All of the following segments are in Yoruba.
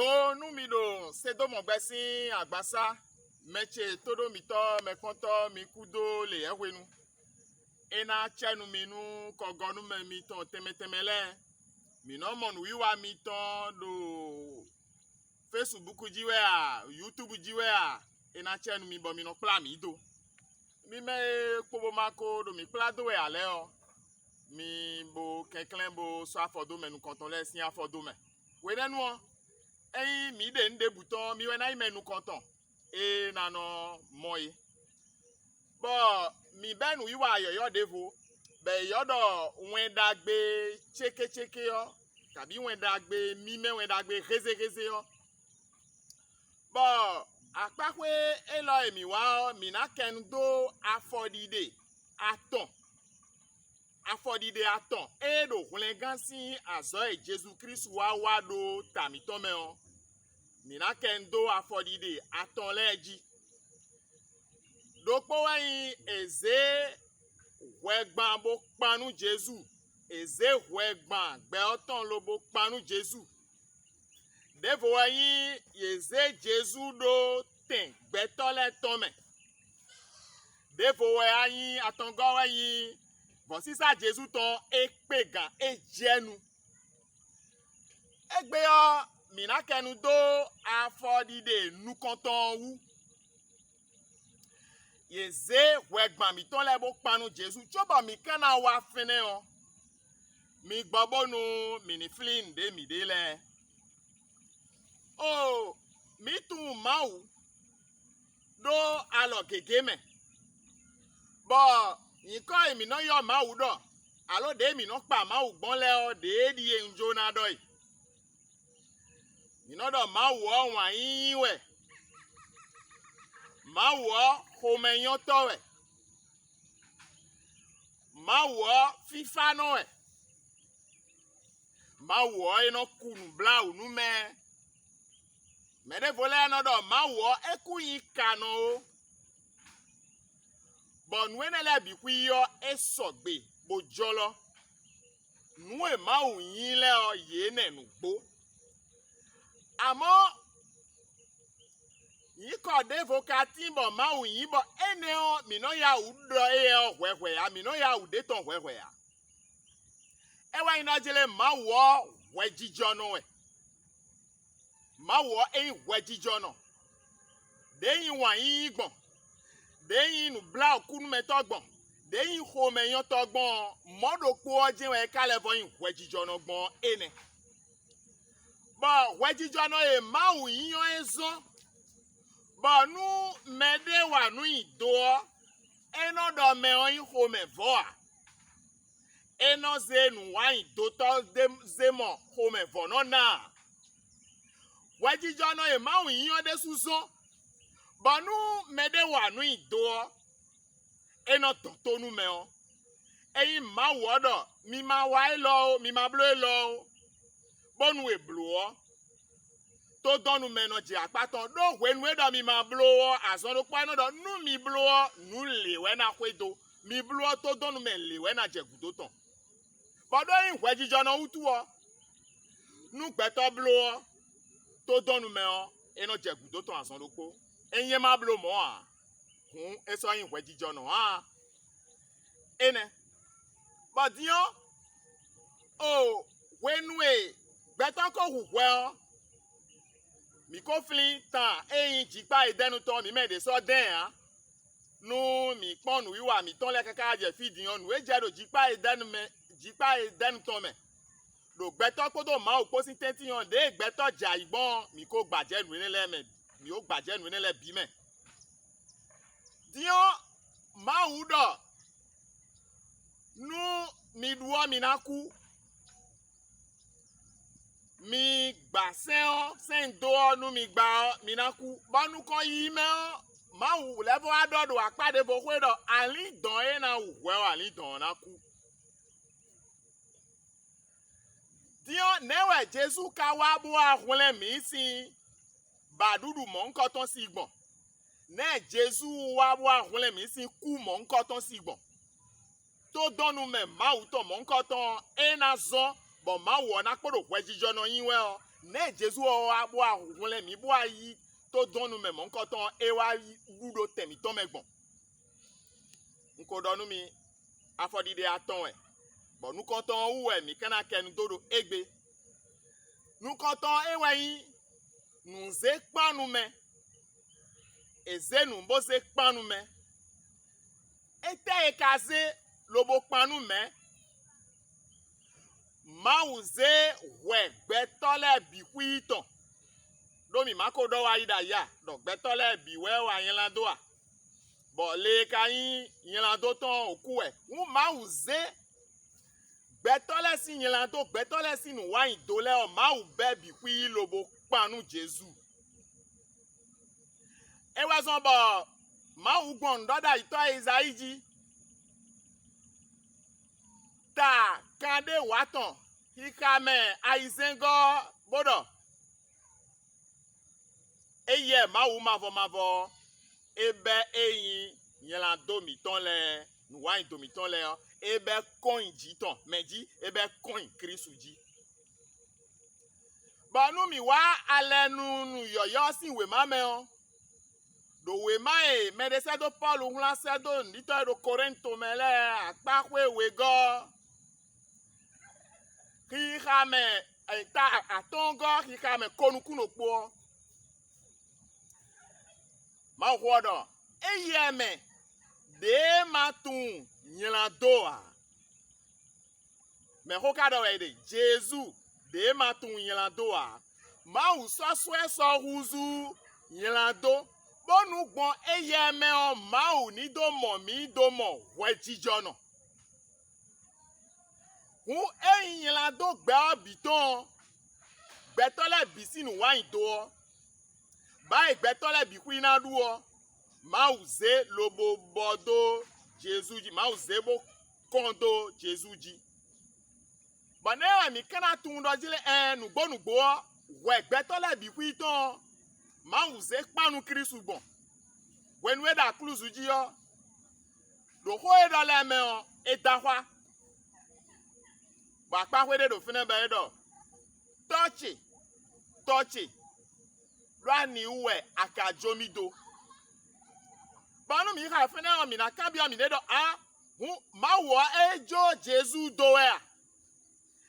Do nu mi do se do mo gbesi agbasa meche todo mi to me konto mi kudo le ewenu ena chenu mi nu kogonu me mi ton temetemele mi no mo nu wiwa mi ton do Facebook jiwe a YouTube jiwe a ena chenu mi bo mi no pla mi do mi me pobo mako do mi pla do e ale o mi bo kenklen bo so afodo me nu konton le sin afodo me we nenu o eyin mi de nde buton mi we na imenu konton e nano moye bo mi benu iwa ayoyo devo be yodo wen dagbe cheke yo tabi wen dagbe mi me wen dagbe reze yo bo apakwe elo emi wa mi na ken do afodide aton e do hulengan si azo e Jesus Christ wa do tamitome o mi na ken do afodide aton leji dopo wayin eze wegban bo panu Jesus eze wegban gbe oton lo bo panu Jesus devo wayin eze Jesus do ten gbe tole tome devo wayin atongo wayin bon sisa Jesus ton epegan ejenu egbe yo mi na kenu do afodide nu konton wu yeze wegban mi ton le bo panu Jesus chobo mi kana wa fene o mi gbobonu mi ni flin de mi de le o mi tun mawu do alo gege me bo nkan emi no yo mawu do alo de mi no pa mawu gbon le o de di enjo na do yi mi no do mawu o wan yin we mawu o homeyan to we mawu o fifa no we mawu o ino kunu blau nu me de vole no do mawu o eku yin kano bon wenele bi ku yo esogbe bojolo nu e mawu yin le o ye nenu gbo amo yi ko de vocati bo mawu yin bo ene o mi no ya udo e o hwehwe ya mi no ya ude ton hwehwe ya e wa ina jele mawu o wejijo no we mawu o e wejijo no de yin wa yin gbon de yin nu bla kunu metogbon de yin ho meyan togbon modo po oje we kale bo yin wejijo no gbon ene bo wejijo no e mawu yin yo ezo bo nu mede wa nu ido eno do me oyin ho me voa eno ze nu wa ido to zemo ho me vo no na wejijo no e mawu yin yo de suzo bo nu mede wa nu ido eno tonu me o eyin ma wodo mi ma wa lo mi ma blo lo bonu e blo o to donu me no je apaton do wenu e do mi ma blo o azon lo pa no do nu mi blo o nu le we na kwedo mi blo o to donu me le we na je gudo ton bodo yin wejijo no utu o nu gbe to blo o to donu me o eno je gudo ton azon lo po enye ma blo mo a hun eso yin wejijo no a ene but yo o wenu e gbeton ko huhwe o mi ko flin tan eyin jipa idenu to mi me de so den a nu mi ponu wiwa mi ton le kaka je feed yan nu e je do jipa idenu to me do gbeton ko do ma o po sin 30 yan de gbeton ja igbon mi ko gbaje nu nile me mi o gbaje nu nile bi me dio ma udo nu mi duo mi na ku mi gba sen do nu mi gba mi na ku bonu kan yi me ma wu level adodo apade bo kwe do ali don e na we ali don na ku dio newe Jesus ka wa bu ahunle mi sin badudu mo nkan ton si gbon ne Jesus wa bu ahunle mi sin ku mo nkan ton si gbon to donu me ma wu to mo nkan ton e na zo bo ma wo na podo wejijo no yin we o ne Jésus o abo ahunle mi bo ayi to donu me mo nkan ton e wa gudo temi ton me gbon nko donu mi afodide aton e bo nu kan ton wu e mi kana kenu dodo egbe nu kan ton e wa yin nu ze panu me ezenu bo ze panu me ete e kaze lobo panu me Mawu ze we gbetole bi kuiton domi mako do wa ida ya do gbetole bi we wa yin lando a bo le kayin yin lando ton oku e un Mawu ze gbetole si yin lando gbetole si nu wa yin dole o Mawu be bi kui lobo panu Jesu e wa so bo Mawu gbon doda ito Isaiji ta kande waton hikame aizengo bodo eye Mawu mavo ebe eyin yela domi ton le nuwa domi ton le ebe coin jiton meji ebe coin krisuji banu mi wa alenu nu yoyo si we mame o do we mai medese do Paul unla sedo ndito do Corinto mele apakwe we go hikame ta atongo hikame konukuno po ma hodo eyeme de matun nyela doa me hokado wede Jesu de matun nyela doa ma usoso eso huzu nyela do bonu gbon eyeme o ma u ni do mo mi do mo we jijono hu enyela do gba biton gbetole bisinu wa ido ba igbetole bi ku ina duo Mauze lobo bodo Jesuji Mauze bo kondo Jesuji banewa mi kana tundo jile nugbo we gbetole bi ku iton Mauze panu Kristu bon when we da kluzuji yo do ho e do le me o e dahwa ba pa we de do fine be do touchy rani uwe akajomido banu mi ha fene o mi na kabia mi do mawo ejo Jesu do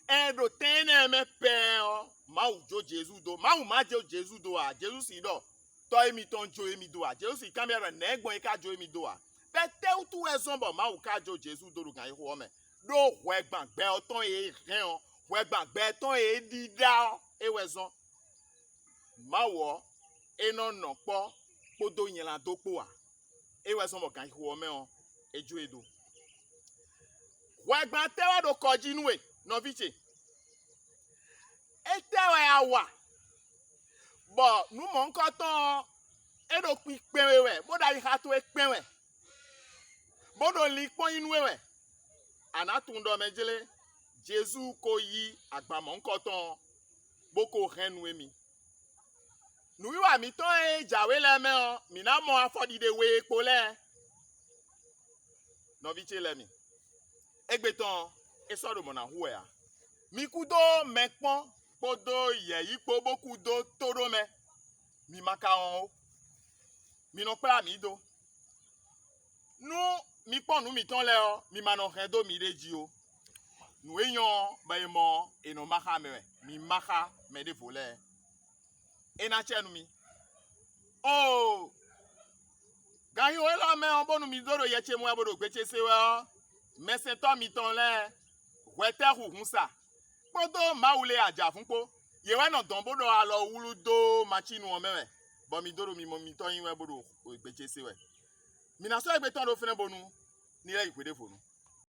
e do tene me pe o mawo jo Jesu do mawo ma jo Jesu do Jesu si do to emi ton jo emi do Jesu si camera na egbon ka jo emi do be te utu ezonbo mawo ka jo Jesu do ru kan iho me do we gbagbe o ton e ren o we gbagbe ton e dida e wezon mawo eno no po podo yin la do po ewe so mo kan ihu ome o eju edo wa gba tewa do koji nu e no viche etewa ya wa bo nu mo nkan ton edo pi pewewe boda yi ha to e pewe bodo li pon inu ewe anatun do mejele Jesu ko yi agbamo nkan ton boko renu emi nuwiwa mi ton e jawe le me o mi na mo afodide we epo le no viche le mi egbeton e sodo mo na hu ya mi kudo mekpon podo ye yipo boku do toro me mi maka on o mi no pra mi do nu mi pon nu mi ton le o mi ma no ren do mi reji o nu eyan ba mo e no maka me mi maka me de vole ena chenu mi oh gahi o lo me on bonu mi doro ye che mu abodo gbeche se we mesen to mi ton le wete huhunsa podo maule aja funpo ye we no don bodo alo wulu do machinu o mewe bo mi doro mi mo mi ton yin we bodo gbeche se we mi na so egbe ton do fene bonu ni le ikwede fonu